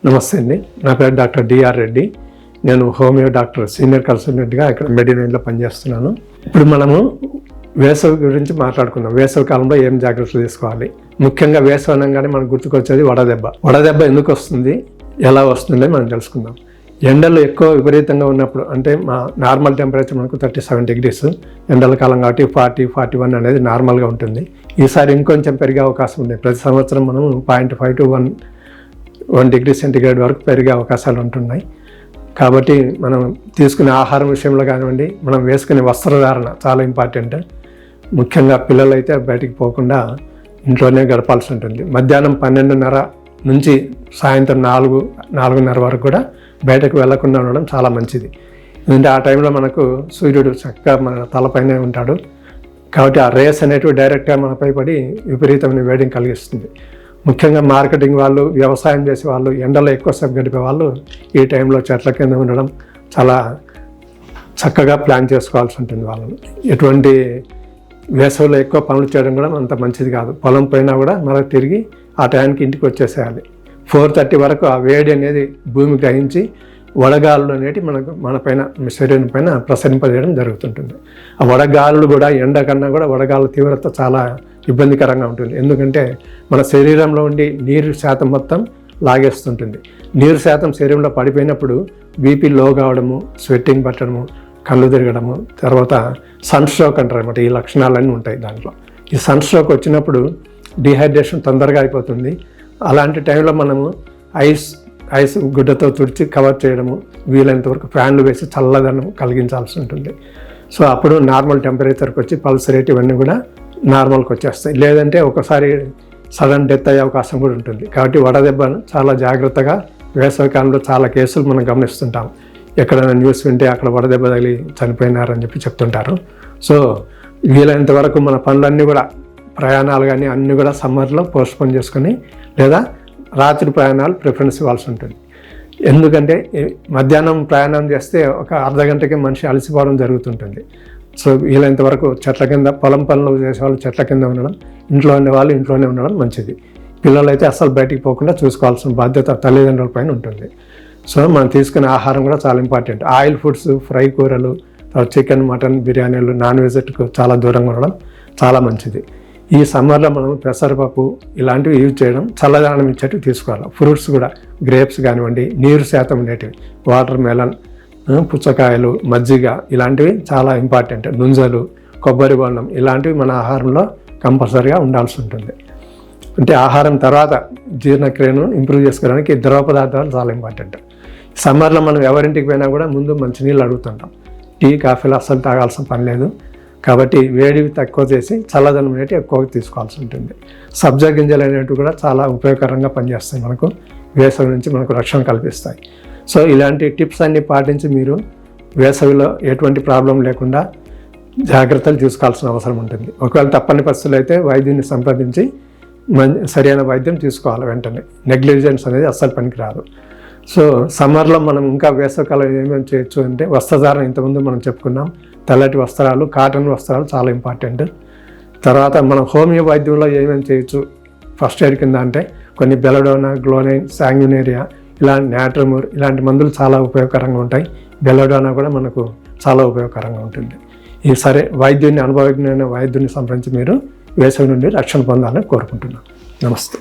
నమస్తే అండి, నా పేరు డాక్టర్ డిఆర్ రెడ్డి. నేను హోమియో డాక్టర్ సీనియర్ కన్సల్టెంట్గా ఇక్కడ మెడినైన్లో పనిచేస్తున్నాను. ఇప్పుడు మనము వేసవి గురించి మాట్లాడుకుందాం. వేసవి కాలంలో ఏం జాగ్రత్తలు తీసుకోవాలి? ముఖ్యంగా వేసవి అనగానే మనకు గుర్తుకొచ్చేది వడదెబ్బ. వడదెబ్బ ఎందుకు వస్తుంది, ఎలా వస్తుంది మనం తెలుసుకుందాం. ఎండలు ఎక్కువ విపరీతంగా ఉన్నప్పుడు, అంటే మా నార్మల్ టెంపరేచర్ మనకు 37 degrees, ఎండల కాలం కాబట్టి 40-41 అనేది నార్మల్గా ఉంటుంది. ఈసారి ఇంకొంచెం పెరిగే అవకాశం ఉంది. ప్రతి సంవత్సరం మనం 0.5 to 1 degree సెంటిగ్రేడ్ వరకు పెరిగే అవకాశాలు ఉంటున్నాయి. కాబట్టి మనం తీసుకునే ఆహారం విషయంలో కానివ్వండి, మనం వేసుకునే వస్త్రధారణ చాలా ఇంపార్టెంట్. ముఖ్యంగా పిల్లలు అయితే బయటికి పోకుండా ఇంట్లోనే గడపాల్సి ఉంటుంది. మధ్యాహ్నం 12:30 నుంచి సాయంత్రం 4-4:30 వరకు కూడా బయటకు వెళ్లకుండా ఉండడం చాలా మంచిది. ఎందుకంటే ఆ టైంలో మనకు సూర్యుడు చక్కగా మన తలపైనే ఉంటాడు. కాబట్టి ఆ రేస్ అనేటివి డైరెక్ట్గా మనపై పడి విపరీతమైన వేడిని కలిగిస్తుంది. ముఖ్యంగా మార్కెటింగ్ వాళ్ళు, వ్యవసాయం చేసే వాళ్ళు, ఎండలో ఎక్కువసేపు గడిపే వాళ్ళు ఈ టైంలో చెట్ల కింద ఉండడం చాలా చక్కగా ప్లాన్ చేసుకోవాల్సి ఉంటుంది. వాళ్ళని ఎటువంటి వేసవిలో ఎక్కువ పనులు చేయడం కూడా అంత మంచిది కాదు. పొలం పోయినా కూడా మనకు తిరిగి ఆ టైంకి ఇంటికి వచ్చేసేయాలి. 4:30 వరకు ఆ వేడి అనేది భూమి గ్రహించి వడగాలులు అనేవి మన పైన, శరీరం పైన ప్రసరింపజేయడం జరుగుతుంటుంది. ఆ వడగాలులు కూడా ఎండ కన్నా కూడా వడగాలుల తీవ్రత చాలా ఇబ్బందికరంగా ఉంటుంది. ఎందుకంటే మన శరీరంలో ఉండి నీరు శాతం మొత్తం లాగేస్తుంటుంది. నీరు శాతం శరీరంలో పడిపోయినప్పుడు బీపీ లో కావడము, స్వెట్టింగ్ పట్టడము, కళ్ళు తిరగడము, తర్వాత సన్ స్ట్రోక్ అంటారు అన్నమాట. ఈ లక్షణాలన్నీ ఉంటాయి దాంట్లో. ఈ సన్ స్ట్రోక్ వచ్చినప్పుడు డిహైడ్రేషన్ తొందరగా అయిపోతుంది. అలాంటి టైంలో మనము ఐస్ గుడ్డతో తుడిచి కవర్ చేయడము, వీలైనంత వరకు ఫ్యాన్లు వేసి చల్లదనం కలిగించాల్సి ఉంటుంది. సో అప్పుడు నార్మల్ టెంపరేచర్కి వచ్చి పల్స్ రేట్ ఇవన్నీ కూడా నార్మల్కి వచ్చేస్తాయి. లేదంటే ఒకసారి సడన్ డెత్ అయ్యే అవకాశం కూడా ఉంటుంది. కాబట్టి వడదెబ్బను చాలా జాగ్రత్తగా, వేసవికాలంలో చాలా కేసులు మనం గమనిస్తుంటాం. ఎక్కడైనా న్యూస్ వింటే అక్కడ వడదెబ్బ తగిలి చనిపోయినారని చెప్తుంటారు. సో వీలైనంత వరకు మన పనులన్నీ కూడా, ప్రయాణాలు కానీ అన్నీ కూడా సమ్మర్లో పోస్ట్పోన్ చేసుకొని, లేదా రాత్రి ప్రయాణాలు ప్రిఫరెన్స్ ఇవ్వాల్సి ఉంటుంది. ఎందుకంటే మధ్యాహ్నం ప్రయాణం చేస్తే ఒక అర్ధగంటకే మనిషి అలసిపోవడం జరుగుతుంటుంది. సో వీలైనంత వరకు చెట్ల కింద, పొలం పనులు చేసేవాళ్ళు చెట్ల కింద ఉండడం, ఇంట్లో ఉండేవాళ్ళు ఇంట్లోనే ఉండడం మంచిది. పిల్లలైతే అస్సలు బయటికి పోకుండా చూసుకోవాల్సిన బాధ్యత తల్లిదండ్రుల పైన ఉంటుంది. సో మనం తీసుకునే ఆహారం కూడా చాలా ఇంపార్టెంట్. ఆయిల్ ఫుడ్స్, ఫ్రై కూరలు, చికెన్, మటన్, బిర్యానీలు, నాన్ వెజ్కు చాలా దూరంగా ఉండడం చాలా మంచిది. ఈ సమ్మర్లో మనం పెసరపప్పు ఇలాంటివి యూజ్ చేయడం, చల్లదనం ఇచ్చేటివి తీసుకోవాలి. ఫ్రూట్స్ కూడా గ్రేప్స్ కానివ్వండి, నీరు శాతం ఉండేటివి, వాటర్ మెలన్, పుచ్చకాయలు, మజ్జిగ ఇలాంటివి చాలా ఇంపార్టెంట్. నుంజలు, కొబ్బరి బొండం ఇలాంటివి మన ఆహారంలో కంపల్సరీగా ఉండాల్సి ఉంటుంది. అంటే ఆహారం తర్వాత జీర్ణక్రియను ఇంప్రూవ్ చేసుకోవడానికి ద్రవ పదార్థాలు చాలా ఇంపార్టెంట్. సమ్మర్లో మనం ఎవరింటికి పోయినా కూడా ముందు మంచినీళ్ళు అడుగుతుంటాం. టీ, కాఫీలు అస్సలు తాగాల్సిన పని లేదు. కాబట్టి వేడివి తక్కువ చేసి చల్లదనం అనేవి ఎక్కువగా తీసుకోవాల్సి ఉంటుంది. సబ్జా గింజలు అనేవి కూడా చాలా ఉపయోగకరంగా పనిచేస్తాయి. మనకు వేసవి నుంచి మనకు రక్షణ కల్పిస్తాయి. సో ఇలాంటి టిప్స్ అన్నీ పాటించి మీరు వేసవిలో ఎటువంటి ప్రాబ్లం లేకుండా జాగ్రత్తలు తీసుకోవాల్సిన అవసరం ఉంటుంది. ఒకవేళ తప్పని పరిస్థితులు అయితే వైద్యుని సంప్రదించి సరైన వైద్యం తీసుకోవాలి వెంటనే. నెగ్లిజెన్స్ అనేది అస్సలు పనికిరాదు. సో సమ్మర్లో మనం ఇంకా వేసవికాలం ఏమేమి చేయొచ్చు అంటే, వస్త్రధారణ ఇంతకుముందు మనం చెప్పుకున్నాం. తెల్లటి వస్త్రాలు, కాటన్ వస్త్రాలు చాలా ఇంపార్టెంట్. తర్వాత మనం హోమియో వైద్యంలో ఏమేమి చేయొచ్చు ఫస్ట్ ఎయిడ్ కింద అంటే, కొన్ని బెలడోనా, గ్లోనైన్, శాంగ్యునేరియా, ఇలాంటి నాట్రమూర్ ఇలాంటి మందులు చాలా ఉపయోగకరంగా ఉంటాయి. బెలడోనా కూడా మనకు చాలా ఉపయోగకరంగా ఉంటుంది. ఈ సరే వైద్యుని, అనుభవజ్ఞమైన వైద్యుని సంప్రదించి మీరు వేసవి నుండి రక్షణ పొందాలని కోరుకుంటున్నాను. నమస్తే.